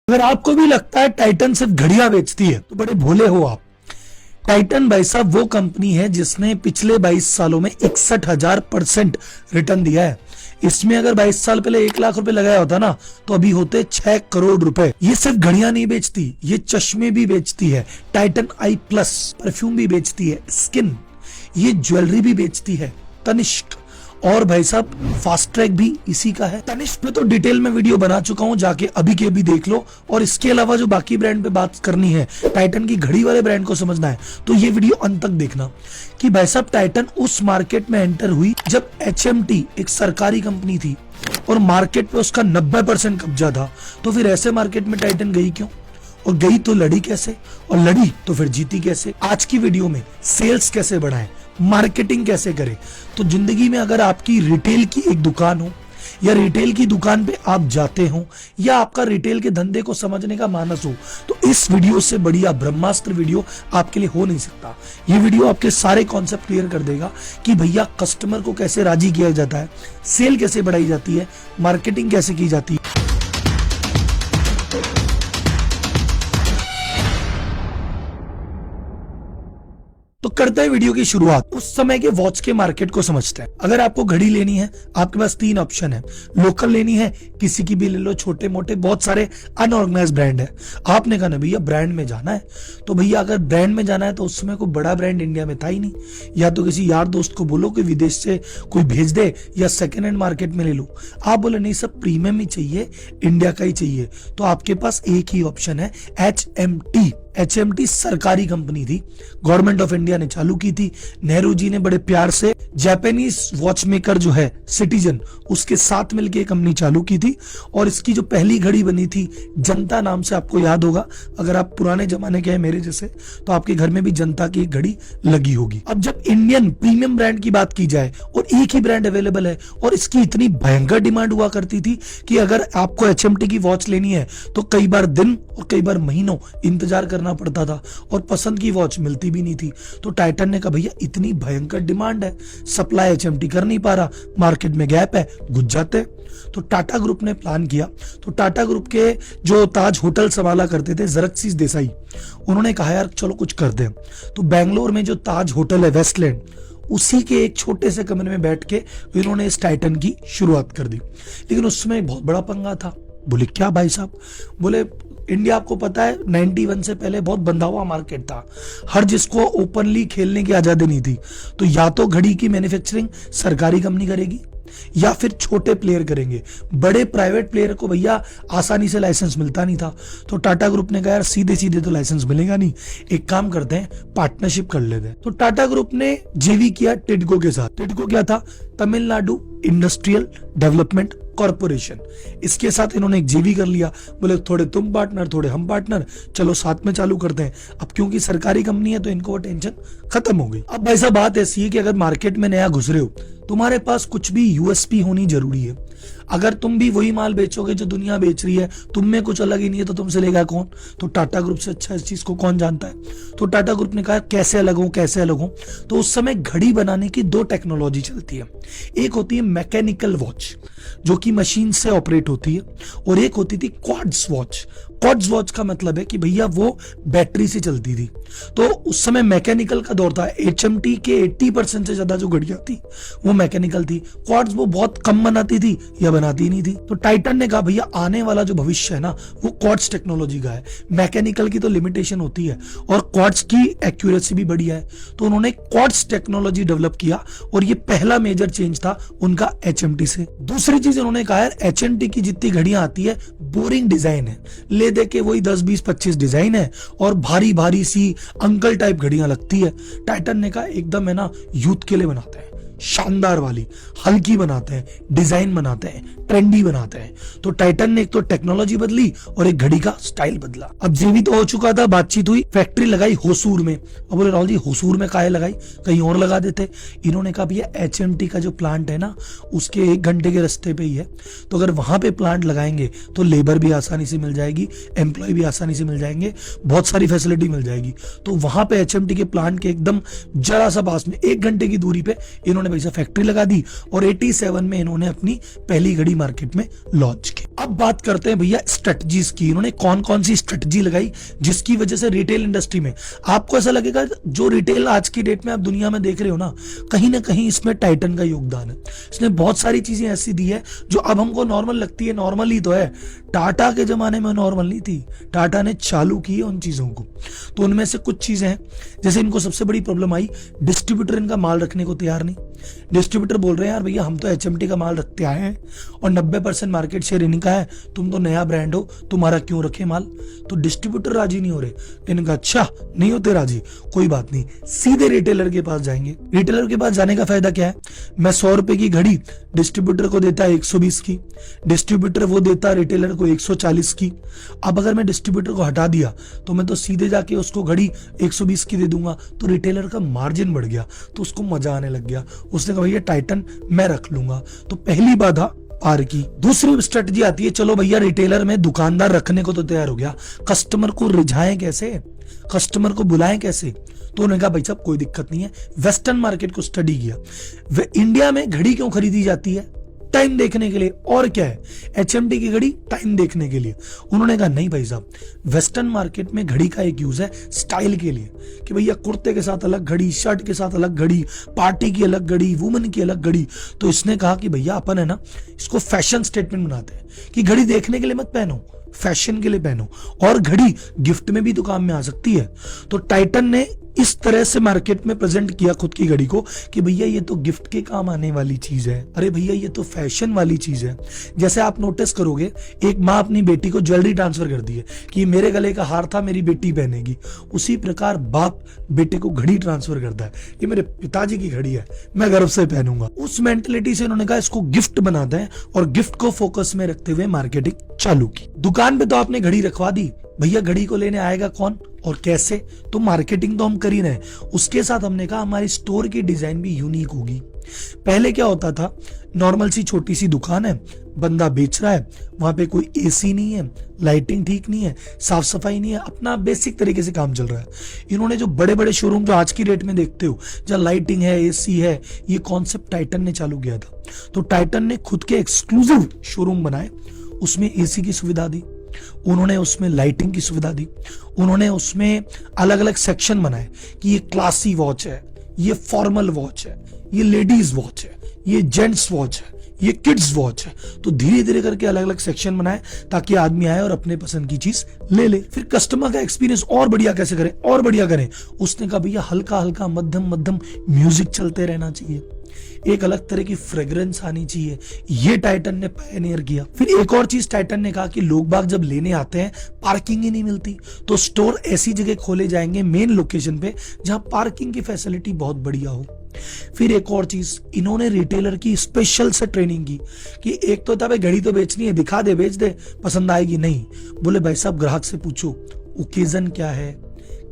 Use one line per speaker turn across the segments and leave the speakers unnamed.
अगर आपको भी लगता है टाइटन सिर्फ घड़ियां बेचती है तो बड़े भोले हो आप। टाइटन भाई साहब वो कंपनी है जिसने पिछले 22 सालों में 61,000% रिटर्न दिया है। इसमें अगर 22 साल पहले 1 लाख रुपए लगाया होता ना तो अभी होते 6 करोड़ रुपए। ये सिर्फ घड़ियां नहीं बेचती, ये चश्मे भी बेचती है, टाइटन आई प्लस परफ्यूम भी बेचती है, स्किन, ये ज्वेलरी भी बेचती है, तनिष्क, और भाई साहब फास्ट ट्रैक भी इसी का है। तनिष्क पे तो डिटेल में वीडियो बना चुका हूं, जाके अभी के अभी देख लो। और इसके अलावा जो बाकी ब्रांड पे बात करनी है, टाइटन की घड़ी वाले ब्रांड को समझना है तो ये वीडियो अंत तक देखना कि भाई साहब टाइटन उस मार्केट में एंटर हुई जब HMT एक सरकारी कंपनी थी और मार्केट पे उसका 90% कब्जा था। तो फिर ऐसे मार्केट में टाइटन गई क्यों, और गई तो लड़ी कैसे, और लड़ी तो फिर जीती कैसे। आज की वीडियो में सेल्स कैसे बढ़ाएं, मार्केटिंग कैसे करें। तो जिंदगी में अगर आपकी रिटेल की एक दुकान हो या रिटेल की दुकान पे आप जाते हो या आपका रिटेल के धंधे को समझने का मानस हो तो इस वीडियो से बढ़िया ब्रह्मास्त्र वीडियो आपके लिए हो नहीं सकता। ये वीडियो आपके सारे कॉन्सेप्ट क्लियर कर देगा कि भैया कस्टमर को कैसे राजी किया जाता है, सेल कैसे बढ़ाई जाती है, मार्केटिंग कैसे की जाती है। तो करते हैं वीडियो की शुरुआत। उस समय के वॉच के मार्केट को समझते हैं। अगर आपको घड़ी लेनी है आपके पास 3 ऑप्शन है। लोकल लेनी है, किसी की भी ले लो, छोटे मोटे बहुत सारे अनऑर्गेनाइज्ड ब्रांड है। आपने कहा ना भैया ब्रांड में जाना है, तो भैया अगर ब्रांड में जाना है तो उस समय कोई बड़ा ब्रांड इंडिया में था ही नहीं। या तो किसी यार दोस्त को बोलो कि विदेश से कोई भेज दे या सेकेंड हैंड मार्केट में ले लो। आप बोले नहीं सब प्रीमियम ही चाहिए, इंडिया का ही चाहिए, तो आपके पास एक ही ऑप्शन है HMT। HMT सरकारी कंपनी थी, गवर्नमेंट ऑफ इंडिया ने चालू की थी। नेहरू जी ने बड़े प्यार से जापानीज वॉच मेकर जो है सिटीजन, उसके साथ मिलकर कंपनी चालू की थी। और इसकी जो पहली घड़ी बनी थी जनता नाम से, आपको याद होगा अगर आप पुराने जमाने के हैं मेरे जैसे, तो आपके घर में भी जनता की एक घड़ी लगी होगी। अब जब इंडियन प्रीमियम ब्रांड की बात की जाए और एक ही ब्रांड अवेलेबल है और इसकी इतनी भयंकर डिमांड हुआ करती थी कि अगर आपको HMT की वॉच लेनी है तो कई बार दिन और कई बार महीनों इंतजार करना पड़ता था और पसंद की वॉच मिलती भी नहीं थी। तो टाइटन ने कहा भैया इतनी भयंकर डिमांड है, सप्लाई HMT कर नहीं पा रहा, मार्केट में गैप है, घुस जाते हैं। तो टाटा ग्रुप ने प्लान किया। तो टाटा ग्रुप के जो ताज होटल संभाला करते थे ज़रक्सीस देसाई, उन्होंने कहा यार चलो कुछ कर दें। तो बेंगलोर में जो ताज होटल है वेस्टलैंड, उसी के एक छोटे से कमरे में बैठ के इन्होंने इस टाइटन की शुरुआत कर दी। लेकिन उसमें बहुत बड़ा पंगा था। बोले क्या भाई साहब, बोले इंडिया आपको पता है 91 से पहले बहुत बंधा हुआ मार्केट था, हर जिसको ओपनली खेलने की आजादी नहीं थी। तो या तो घड़ी की मैन्युफैक्चरिंग सरकारी कंपनी करेगी या फिर छोटे प्लेयर करेंगे। बड़े प्राइवेट प्लेयर को भैया आसानी से लाइसेंस मिलता नहीं था। तो टाटा ग्रुप ने कहा यार सीधे सीधे तो लाइसेंस मिलेगा नहीं, एक काम करते हैं पार्टनरशिप कर लेते हैं। तो टाटा ग्रुप ने जेवी किया टिडको के साथ। टिडको क्या था, तमिलनाडु इंडस्ट्रियल डेवलपमेंट कॉर्पोरेशन। इसके साथ इन्होंने एक जेवी कर लिया। बोले थोड़े तुम पार्टनर थोड़े हम पार्टनर, चलो साथ में चालू करते हैं। अब क्योंकि सरकारी कंपनी है तो इनको वो टेंशन खत्म हो गई। अब भाई साहब बात ऐसी है कि अगर मार्केट में नया घुस रहे हो, तुम्हारे पास कुछ भी USP होनी जरूरी है। अगर तुम भी वही माल बेचोगे जो दुनिया बेच रही है, तुम में कुछ अलग ही नहीं है, तो तुमसे लेगा कौन। तो टाटा ग्रुप से अच्छा इस चीज को कौन जानता है। तो टाटा ग्रुप ने कहा कैसे अलग हो, कैसे अलग हो। तो उस समय घड़ी बनाने की 2 टेक्नोलॉजी चलती है। एक होती है मैकेनिकल वॉच जो कि मशीन से ऑपरेट होती है, और एक होती थी क्वार्ट्ज वॉच। क्वार्ट्ज वॉच का मतलब है कि भैया वो बैटरी से चलती थी। तो उस समय मैकेनिकल का दौर था। HMT के 80% से ज्यादा जो घड़ियां थी वो मैकेनिकल थी। क्वार्ट्ज वो बहुत कम बनाती थी या बनाती नहीं थी। तो टाइटन ने कहा भैया आने वाला जो भविष्य है ना वो क्वार्ट्ज टेक्नोलॉजी का है। मैकेनिकल की तो लिमिटेशन होती है और क्वार्ट्ज की एक्यूरेसी भी बढ़िया है। तो उन्होंने क्वार्ट्ज टेक्नोलॉजी डेवलप किया और ये पहला मेजर चेंज था उनका HMT से। दूसरी चीज उन्होंने कहा यार HMT की जितनी घड़ियां आती है बोरिंग डिजाइन है, ले दे के वही 10 20 25 डिजाइन है और भारी भारी सी अंकल टाइप घड़ियां लगती है। टाइटन ने कहा एकदम है ना यूथ के लिए बनाते हैं, शानदार वाली, हल्की बनाते हैं, डिजाइन बनाते हैं, ट्रेंडी बनाते हैं। तो टाइटन ने एक तो टेक्नोलॉजी बदली और एक घड़ी का स्टाइल बदला। अब जेवी तो हो चुका था, बातचीत हुई, फैक्ट्री लगाई होसूर में। अब बोले राहुल जी होसूर में काहे लगाई, कहीं और लगा देते। इन्होंने कहा भैया HMT का जो प्लांट है ना उसके 1 घंटे के रास्ते पे ही है, तो अगर वहां पे प्लांट लगाएंगे तो लेबर भी आसानी से मिल जाएगी, एम्प्लॉय भी आसानी से मिल जाएंगे, बहुत सारी फैसिलिटी मिल जाएगी। तो वहां पे HMT के प्लांट के एकदम जरा सा पास में 1 घंटे की दूरी पे इन्होंने ने पैसा फैक्ट्री लगा दी और 87 में इन्होंने अपनी पहली घड़ी मार्केट में लॉन्च की। अब बात करते हैं भैया स्ट्रेटजीज की। इन्होंने कौन कौन सी स्ट्रेटजी लगाई जिसकी वजह से रिटेल इंडस्ट्री में आपको ऐसा लगेगा जो रिटेल आज की डेट में आप दुनिया में देख रहे हो ना कहीं इसमें टाइटन का योगदान है। इसने बहुत सारी चीजें ऐसी दी है जो अब हमको नॉर्मल लगती है, नॉर्मल ही तो है, टाटा के जमाने में नॉर्मल नहीं थी। टाटा ने चालू की उन चीजों को। तो उनमें से कुछ चीजें हैं, जैसे इनको सबसे बड़ी प्रॉब्लम आई, डिस्ट्रीब्यूटर इनका माल रखने को तैयार नहीं। डिस्ट्रीब्यूटर बोल रहे हैं यार भैया हम तो एचएमटी का माल रखते आए हैं और 90% मार्केट शेयर इनका है, तुम तो नया ब्रांड हो, तुम्हारा क्यों रखे माल। तो डिस्ट्रीब्यूटर राजी नहीं हो रहे। इनका अच्छा नहीं होते राजी, कोई बात नहीं, सीधे रिटेलर के पास जाएंगे। रिटेलर के पास जाने का फायदा क्या है, मैं 100 रुपए की घड़ी डिस्ट्रीब्यूटर को देता है 120 की, डिस्ट्रीब्यूटर वो देता रिटेलर को 140 की। अब अगर मैं डिस्ट्रीब्यूटर को हटा दिया तो मैं तो सीधे जाके उसको घड़ी 120 की दे दूंगा, तो रिटेलर का मार्जिन बढ़ गया, तो उसको मजा आने लग गया। उसने कहा भैया टाइटन मैं रख लूंगा। तो पहली बाधा पार की। दूसरी स्ट्रेटजी आती है, चलो भैया रिटेलर में दुकानदार रखने को तो तैयार हो गया, कस्टमर को रिझाएं कैसे, कस्टमर को बुलाएं कैसे। तो उन्होंने कहा भाई साहब कोई दिक्कत नहीं है, वेस्टर्न मार्केट को स्टडी किया। वे इंडिया में घड़ी क्यों खरीदी जाती है, टाइम देखने के लिए, और क्या है, एचएमटी की घड़ी टाइम देखने के लिए। उन्होंने कहा नहीं भाई साहब, वेस्टर्न मार्केट में घड़ी का एक यूज है स्टाइल के लिए, कि भैया कुर्ते के साथ अलग घड़ी, शर्ट के साथ अलग घड़ी, पार्टी की अलग घड़ी, वुमेन की अलग घड़ी। तो इसने कहा कि भैया अपन है ना इसको फैशन स्टेटमेंट बनाते हैं कि घड़ी देखने के लिए मत पहनो, फैशन के लिए पहनो, और घड़ी गिफ्ट में भी तो काम में आ सकती है। तो टाइटन ने इस तरह से मार्केट में प्रेजेंट किया खुद की घड़ी को कि भैया ये तो गिफ्ट के काम आने वाली चीज है, अरे भैया ये तो फैशन वाली चीज है। जैसे आप नोटिस करोगे, एक माँ अपनी बेटी को ज्वेलरी ट्रांसफर कर दी है कि मेरे गले का हार था, मेरी बेटी पहनेगी, उसी प्रकार बाप बेटे को घड़ी ट्रांसफर करता है कि मेरे पिताजी की घड़ी है, मैं गर्व से पहनूंगा। उस मेंटेलिटी से उन्होंने कहा इसको गिफ्ट बनाते हैं और गिफ्ट को फोकस में रखते हुए मार्केटिंग चालू की। दुकान पे तो आपने घड़ी रखवा दी, भैया घड़ी को लेने आएगा कौन और कैसे, तो मार्केटिंग तो हम कर ही रहे हैं। उसके साथ हमने कहा हमारी स्टोर की डिजाइन भी यूनिक होगी। पहले क्या होता था, नॉर्मल सी छोटी सी दुकान है, बंदा बेच रहा है, वहां पे कोई एसी नहीं है, लाइटिंग ठीक नहीं है, साफ सफाई नहीं है, अपना बेसिक तरीके से काम चल रहा है। इन्होंने जो बड़े बड़े शोरूम जो आज की डेट में देखते हो जहां लाइटिंग है, एसी है, ये कॉन्सेप्ट टाइटन ने चालू किया था। तो टाइटन ने खुद के एक्सक्लूसिव शोरूम बनाए, उसमें एसी की सुविधा दी, उन्होंने उसमें लाइटिंग की सुविधा दी, उन्होंने उसमें अलग अलग सेक्शन बनाए कि ये क्लासी वॉच है, ये फॉर्मल वॉच है, ये लेडीज वॉच है, ये जेंट्स वॉच है, ये किड्स वॉच है। तो धीरे धीरे करके अलग अलग सेक्शन बनाए ताकि आदमी आए और अपने पसंद की चीज ले ले। फिर कस्टमर का एक्सपीरियंस और बढ़िया कैसे करें, और बढ़िया करें, उसने कहा भैया हल्का हल्का मध्यम मध्यम म्यूजिक चलते रहना चाहिए, एक अलग तरह की फ्रेग्रेंस आनी चाहिए, ये टाइटन ने पायनियर किया। फिर एक और चीज टाइटन ने कहा कि लोग बाग जब लेने आते हैं पार्किंग ही नहीं मिलती, तो स्टोर ऐसी जगह खोले जाएंगे मेन लोकेशन पे जहां पार्किंग की फैसिलिटी बहुत बढ़िया हो। फिर एक और चीज, इन्होंने रिटेलर की स्पेशल से ट्रेनिंग की कि एक तो था भाई घड़ी तो बेचनी है, दिखा दे बेच दे, पसंद आएगी नहीं, बोले भाई साहब ग्राहक से पूछो ओकेजन क्या है,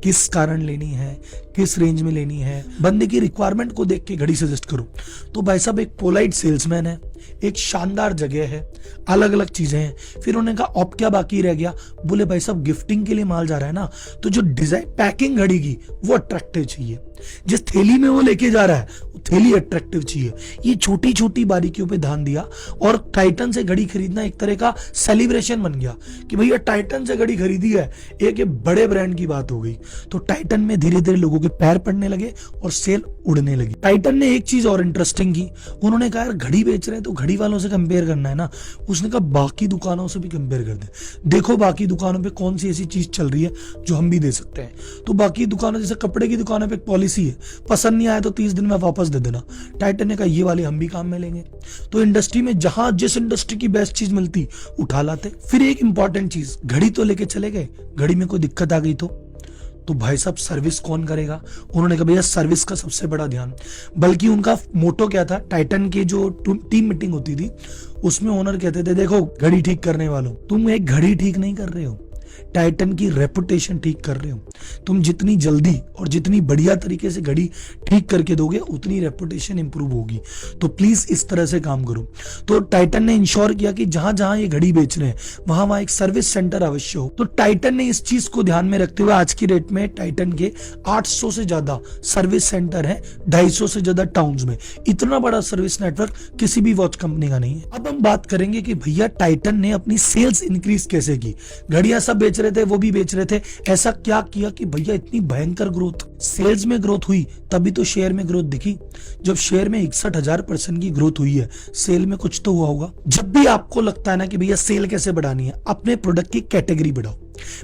किस कारण लेनी है, किस रेंज में लेनी है, बंदे की रिक्वायरमेंट को देख के घड़ी सजेस्ट करो। तो भाई साहब एक पोलाइट सेल्समैन है, एक शानदार जगह है, अलग अलग चीजें हैं। फिर उन्होंने कहा अब क्या बाकी रह गया, बोले भाई साहब गिफ्टिंग के लिए माल जा रहा है ना, तो जो डिजाइन पैकिंग घड़ी की वो अट्रैक्टिव चाहिए, जिस थैली में वो लेके जा रहा है वो थैली अट्रैक्टिव चाहिए। ये छोटी छोटी बारीकियों पे ध्यान दिया और टाइटन से घड़ी खरीदना एक तरह का सेलिब्रेशन बन गया कि भैया टाइटन से घड़ी खरीदी है, एक बड़े ब्रांड की बात हो गई। तो टाइटन में धीरे धीरे लोगों के पैर पड़ने लगे और सेल उड़ने लगी। टाइटन ने एक चीज और इंटरेस्टिंग की, उन्होंने कहा यार घड़ी बेच रहे हैं तो घड़ी वालों से कंपेयर करना है ना, उसने कहा बाकी दुकानों से भी कंपेयर कर दे, देखो बाकी दुकानों पे कौन सी ऐसी चीज चल रही है जो हम भी दे सकते हैं। तो बाकी दुकानों जैसे कपड़े की दुकानों पे एक पॉलिसी है, पसंद नहीं आया तो 30 दिन में वापस दे देना। टाइटन ने कहा ये वाले हम भी काम में लेंगे। तो इंडस्ट्री में जहां जिस इंडस्ट्री की बेस्ट चीज मिलती उठा लाते। फिर एक इंपॉर्टेंट चीज, घड़ी तो लेके चले गए, घड़ी में कोई दिक्कत आ गई तो भाई साहब सर्विस कौन करेगा। उन्होंने कहा भैया सर्विस का सबसे बड़ा ध्यान, बल्कि उनका मोटो क्या था, टाइटन की जो टीम मीटिंग होती थी उसमें ओनर कहते थे देखो घड़ी ठीक करने वालों, तुम एक घड़ी ठीक नहीं कर रहे हो, टाइटन की रेपुटेशन ठीक कर रहे हो। तुम जितनी जल्दी और जितनी बढ़िया तरीके से घड़ी ठीक करके दोगे उतनी रेपुटेशन इंप्रूव होगी। तो प्लीज इस तरह से काम करो। तो टाइटन ने इंश्योर किया कि जहां जहां ये घड़ी बेच रहे हैं वहां वहां एक सर्विस सेंटर अवश्य हो। तो टाइटन ने इस चीज को ध्यान में रखते हुए आज की डेट में टाइटन के 800 से ज्यादा सर्विस सेंटर है 250 से ज्यादा टाउन्स में। इतना बड़ा सर्विस नेटवर्क किसी भी वॉच कंपनी का नहीं है। अब हम बात करेंगे कि भैया टाइटन ने अपनी सेल्स इंक्रीज कैसे की। घड़ियां सब बेच रहे थे, वो भी बेच रहे थे, ऐसा क्या किया कि भैया इतनी भयंकर ग्रोथ। सेल्स में ग्रोथ हुई तभी तो शेयर में ग्रोथ दिखी। जब शेयर में 61,000% की ग्रोथ हुई है, सेल में कुछ तो हुआ होगा। जब भी आपको लगता है ना कि भैया सेल कैसे बढ़ानी है, अपने प्रोडक्ट की कैटेगरी बढ़ाओ।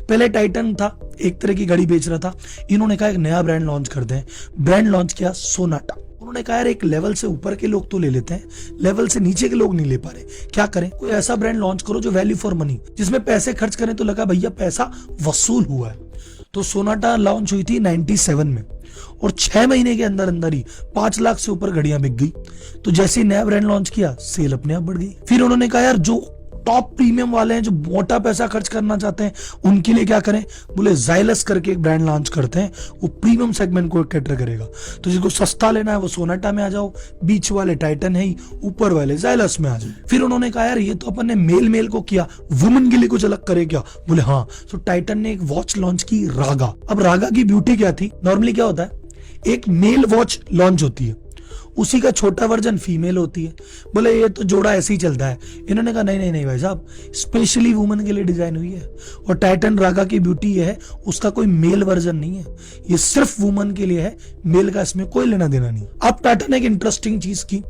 पहले टाइटन था, एक तरह की घड़ी बेच रहा था। इन्होंने कहा एक नया ब्रांड लॉन्च करते हैं। ब्रांड लॉन्च किया सोनाटा। उन्होंने कहा यार एक लेवल से ऊपर के लोग तो ले लेते हैं, लेवल से नीचे के लोग नहीं ले पा रहे, क्या करें? कोई ऐसा ब्रांड लॉन्च करो जो वैल्यू फॉर मनी, जिसमें पैसे खर्च करें तो लगा भैया पैसा वसूल हुआ है। तो सोनाटा लॉन्च हुई थी 97 में और 6 महीने के अंदर अंदर ही 5 लाख से ऊपर घड़ियां बिक गई। तो जैसे ही नया ब्रांड लॉन्च किया, सेल अपने आप बढ़ गई। फिर उन्होंने कहा यार जो टॉप प्रीमियम वाले हैं, जो मोटा पैसा खर्च करना चाहते हैं, उनके लिए क्या करें? बोले जाइलस करके एक ब्रांड लॉन्च करते हैं, वो प्रीमियम सेगमेंट को कैटर करेगा। तो जिसको सस्ता लेना है वो सोनाटा में आ जाओ, बीच वाले टाइटन है ही, ऊपर वाले जाइलस में आ जाओ। फिर उन्होंने कहा यार ये तो अपन ने मेल को किया, वुमेन के लिए कुछ अलग करे क्या? बोले हाँ। तो टाइटन ने एक वॉच लॉन्च की, रागा। अब रागा की ब्यूटी क्या थी? नॉर्मली क्या होता है, एक मेल वॉच लॉन्च होती है, उसी का छोटा वर्जन फीमेल होती है। बोले ये तो जोड़ा ऐसे ही चलता है। इन्होंने कहा नहीं नहीं भाई साहब, स्पेशली वुमेन के लिए डिजाइन हुई है। और टाइटन रागा की ब्यूटी ये है, उसका कोई मेल वर्जन नहीं है, ये सिर्फ वुमेन के लिए है, मेल का इसमें कोई लेना देना नहीं। अब टाइटन ने एक इंटरेस्टिंग चीज की,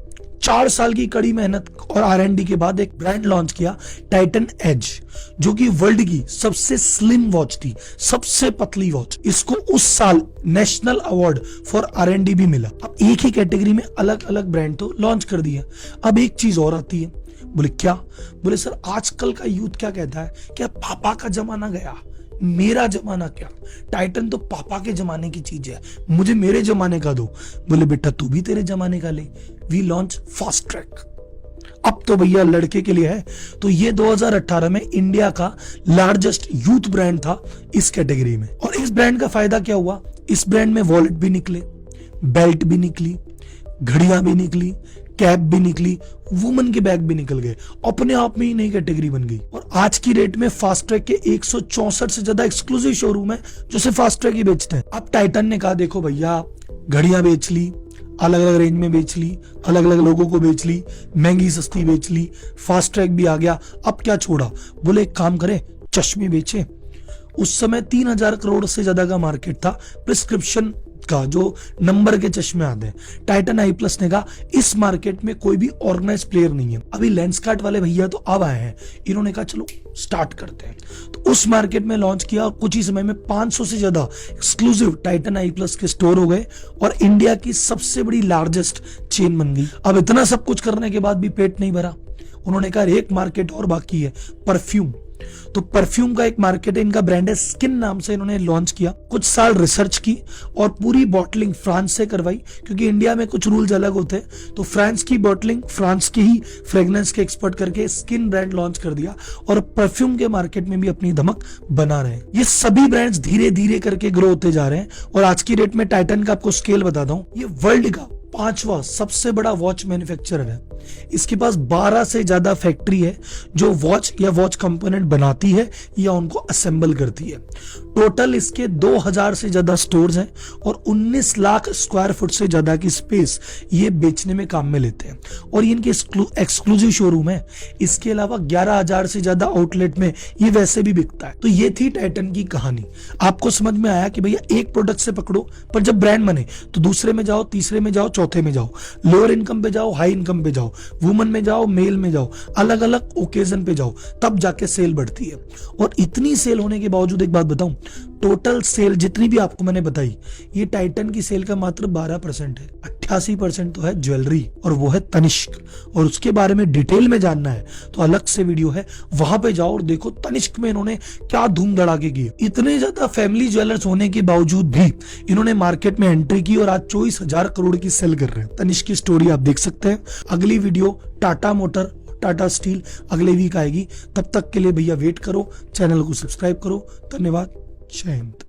4 साल की कड़ी मेहनत और R&D के बाद एक ब्रांड लॉन्च किया, टाइटन एज, जो कि वर्ल्ड की सबसे स्लिम वॉच थी, सबसे पतली वॉच। इसको उस साल नेशनल अवार्ड फॉर R&D भी मिला। अब एक ही कैटेगरी में अलग अलग ब्रांड तो लॉन्च कर दिया। अब एक चीज और आती है। बोले क्या? बोले सर आजकल का यूथ क्या कहता है, क्या पापा का जमाना गया, मेरा जमाना क्या? टाइटन तो पापा के जमाने की चीज है, मुझे मेरे जमाने का दो। बोले बेटा तू भी तेरे जमाने का ले। We launch fast track. अब तो भैया लड़के के लिए है। तो ये 2018 में इंडिया का लार्जेस्ट यूथ ब्रांड था इस कैटेगरी में। और इस ब्रांड का फायदा क्या हुआ? इस ब्रांड में वॉलेट भी निकले, बेल्ट भी निकली, घड़ियां भी निकली, कैप भी निकली, वुमेन के बैग भी निकल गए, अपने आप में ही नई कैटेगरी बन गई। और आज की रेट में फास्ट ट्रैक के 164 से ज्यादा एक्सक्लूसिव शोरूम है जो सिर्फ फास्ट ट्रैक ही बेचते हैं। अब टाइटन ने कहा देखो भैया घड़ियां बेच ली, अलग अलग रेंज में बेच ली, अलग अलग लोगों को बेच ली, महंगी सस्ती बेच ली, फास्ट ट्रैक भी आ गया, अब क्या छोड़ा? बोले एक काम करें, चश्मे बेचे। उस समय 3,000 करोड़ से ज्यादा का मार्केट था प्रिस्क्रिप्शन का, जो नंबर के चश्मे आते हैं। टाइटन आई प्लस ने कहा इस मार्केट में कोई भी ऑर्गेनाइज प्लेयर नहीं है। अभी लेंसकार्ट वाले भैया तो अब आए हैं, इन्होंने कहा चलो स्टार्ट करते हैं। तो उस मार्केट में लॉन्च किया और कुछ ही समय में 500 से ज्यादा एक्सक्लूसिव टाइटन आई प्लस के स्टोर हो गए और इंडिया की सबसे बड़ी लार्जेस्ट चेन बन गई। अब इतना सब कुछ करने के बाद भी पेट नहीं भरा। उन्होंने कहा एक मार्केट और बाकी है, परफ्यूम। तो परफ्यूम का एक मार्केट है, इनका ब्रांड है स्किन नाम से, इन्होंने लॉन्च किया। कुछ साल रिसर्च की और पूरी बॉटलिंग फ्रांस से करवाई, क्योंकि इंडिया में कुछ रूल्स अलग होते हैं। तो फ्रांस की बॉटलिंग, फ्रांस के ही फ्रेग्रेंस के एक्सपर्ट करके स्किन ब्रांड लॉन्च कर दिया और परफ्यूम के मार्केट में भी अपनी धमक बना रहे हैं। ये सभी ब्रांड्स धीरे धीरे करके ग्रो होते जा रहे हैं। और आज की डेट में टाइटन का आपको स्केल बताता हूं, ये वर्ल्ड का 5वां सबसे बड़ा वॉच मैन्युफैक्चरर है। इसके पास 12 से ज्यादा फैक्ट्री है जो वॉच या वॉच कंपोनेंट बनाती है या उनको असेंबल करती है। टोटल इसके 2000 से ज्यादा स्टोर्स हैं और 19 लाख स्क्वायर फुट से ज्यादा की स्पेस ये बेचने में काम में लेते हैं। और ये इनके एक्सक्लूसिव शोरूम है। इसके अलावा 11,000 से ज्यादा आउटलेट में ये वैसे भी बिकता है। तो ये थी टाइटन की कहानी। आपको समझ में आया कि भैया एक प्रोडक्ट से पकड़ो, पर जब ब्रांड बने तो दूसरे में जाओ, तीसरे में जाओ, चौथे में जाओ, लोअर इनकम पे जाओ, हाई इनकम पे जाओ, वुमन में जाओ, मेल में जाओ, अलग अलग ओकेजन पे जाओ, तब जाके सेल बढ़ती है। और इतनी सेल होने के बावजूद एक बात बताऊं, टोटल सेल जितनी भी आपको मैंने बताई, ये टाइटन की सेल का मात्र 12% है। 88% तो है ज्वेलरी और वो है तनिष्क। और उसके बारे में डिटेल में जानना है तो अलग से वीडियो है, वहां पे जाओ और देखो तनिष्क में इन्होंने क्या धूम धड़ाके किए। इतने ज्यादा फैमिली ज्वेलर्स होने के बावजूद भी इन्होंने मार्केट में एंट्री की और आज 24,000 करोड़ की सेल कर रहे हैं। तनिष्क की स्टोरी आप देख सकते हैं। अगली video Tata motor, Tata steel अगले वीक आएगी। तब तक के लिए भैया वेट करो, चैनल को सब्सक्राइब करो। धन्यवाद, जय हिंद।